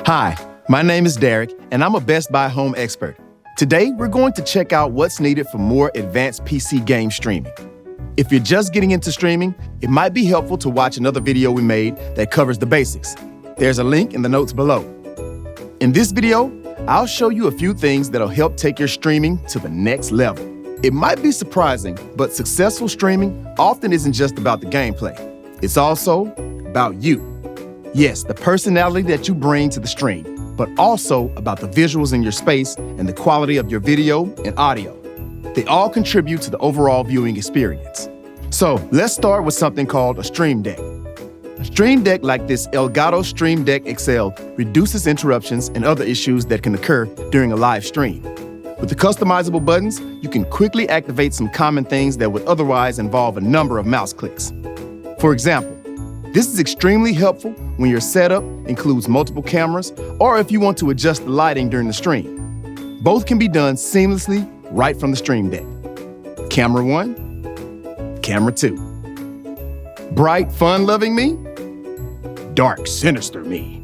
Hi, my name is Derek, and I'm a Best Buy home expert. Today, we're going to check out what's needed for more advanced PC game streaming. If you're just getting into streaming, it might be helpful to watch another video we made that covers the basics. There's a link in the notes below. In this video, I'll show you a few things that'll help take your streaming to the next level. It might be surprising, but successful streaming often isn't just about the gameplay. It's also about you. Yes, the personality that you bring to the stream, but also about the visuals in your space and the quality of your video and audio. They all contribute to the overall viewing experience. So let's start with something called a Stream Deck. A Stream Deck like this Elgato Stream Deck XL reduces interruptions and other issues that can occur during a live stream. With the customizable buttons, you can quickly activate some common things that would otherwise involve a number of mouse clicks. For example, this is extremely helpful when your setup includes multiple cameras or if you want to adjust the lighting during the stream. Both can be done seamlessly right from the Stream Deck. Camera 1, Camera 2. Bright, fun-loving me? Dark, sinister me.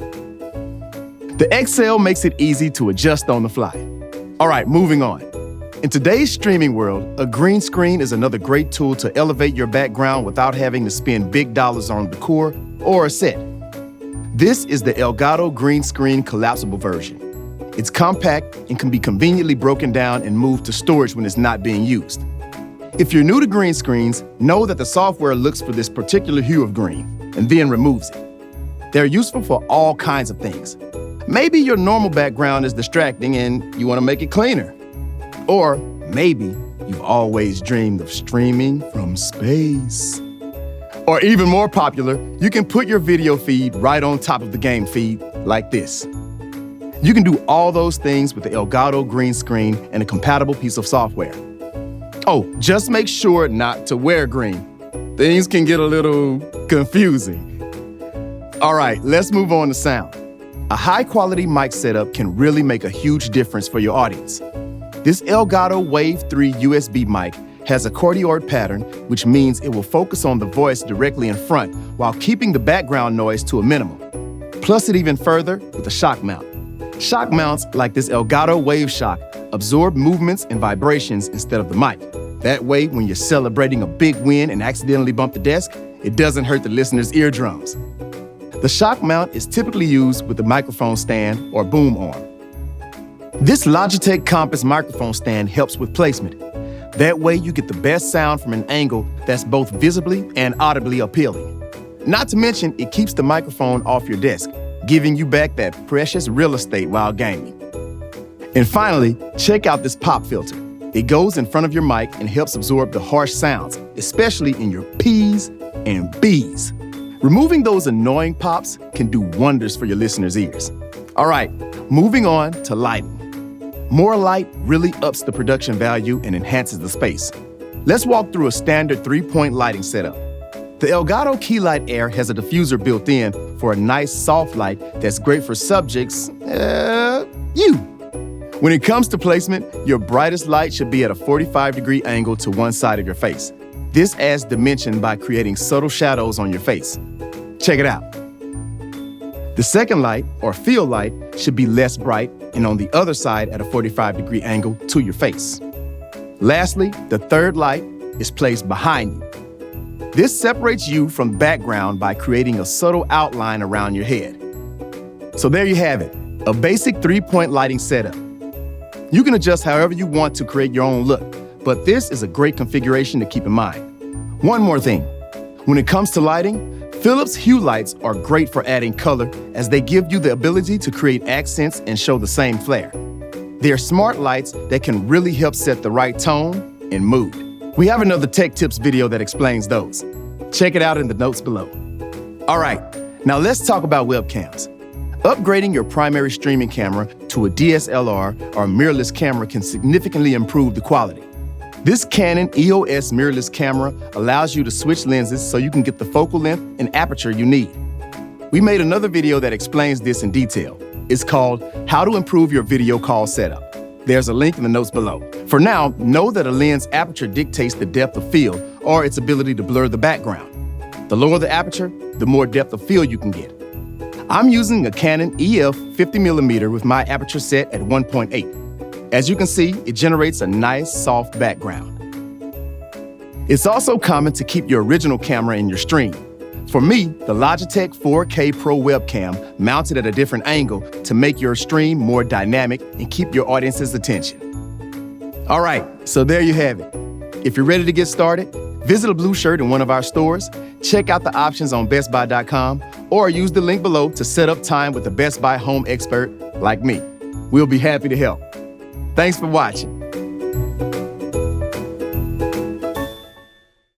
The XL makes it easy to adjust on the fly. All right, moving on. In today's streaming world, a green screen is another great tool to elevate your background without having to spend big dollars on decor or a set. This is the Elgato Green Screen collapsible version. It's compact and can be conveniently broken down and moved to storage when it's not being used. If you're new to green screens, know that the software looks for this particular hue of green and then removes it. They're useful for all kinds of things. Maybe your normal background is distracting and you want to make it cleaner. Or maybe you've always dreamed of streaming from space. Or even more popular, you can put your video feed right on top of the game feed like this. You can do all those things with the Elgato Green Screen and a compatible piece of software. Oh, just make sure not to wear green. Things can get a little confusing. All right, let's move on to sound. A high-quality mic setup can really make a huge difference for your audience. This Elgato Wave 3 USB mic has a cardioid pattern, which means it will focus on the voice directly in front while keeping the background noise to a minimum. Plus it even further with a shock mount. Shock mounts like this Elgato Wave Shock absorb movements and vibrations instead of the mic. That way, when you're celebrating a big win and accidentally bump the desk, it doesn't hurt the listener's eardrums. The shock mount is typically used with a microphone stand or boom arm. This Logitech Compass microphone stand helps with placement. That way you get the best sound from an angle that's both visibly and audibly appealing. Not to mention, it keeps the microphone off your desk, giving you back that precious real estate while gaming. And finally, check out this pop filter. It goes in front of your mic and helps absorb the harsh sounds, especially in your P's and B's. Removing those annoying pops can do wonders for your listeners' ears. All right, moving on to lighting. More light really ups the production value and enhances the space. Let's walk through a standard 3-point lighting setup. The Elgato Keylight Air has a diffuser built in for a nice soft light that's great for subjects, you. When it comes to placement, your brightest light should be at a 45-degree angle to one side of your face. This adds dimension by creating subtle shadows on your face. Check it out. The second light, or field light, should be less bright and on the other side at a 45-degree angle to your face. Lastly, the third light is placed behind you. This separates you from the background by creating a subtle outline around your head. So there you have it, a basic 3-point lighting setup. You can adjust however you want to create your own look, but this is a great configuration to keep in mind. One more thing, when it comes to lighting, Philips Hue lights are great for adding color as they give you the ability to create accents and show the same flare. They're smart lights that can really help set the right tone and mood. We have another tech tips video that explains those. Check it out in the notes below. All right, now let's talk about webcams. Upgrading your primary streaming camera to a DSLR or mirrorless camera can significantly improve the quality. This Canon EOS mirrorless camera allows you to switch lenses so you can get the focal length and aperture you need. We made another video that explains this in detail. It's called How to Improve Your Video Call Setup. There's a link in the notes below. For now, know that a lens aperture dictates the depth of field or its ability to blur the background. The lower the aperture, the more depth of field you can get. I'm using a Canon EF 50mm with my aperture set at 1.8. As you can see, it generates a nice, soft background. It's also common to keep your original camera in your stream. For me, the Logitech 4K Pro webcam mounted at a different angle to make your stream more dynamic and keep your audience's attention. All right, so there you have it. If you're ready to get started, visit a Blue Shirt in one of our stores, check out the options on BestBuy.com, or use the link below to set up time with a Best Buy home expert like me. We'll be happy to help. Thanks for watching.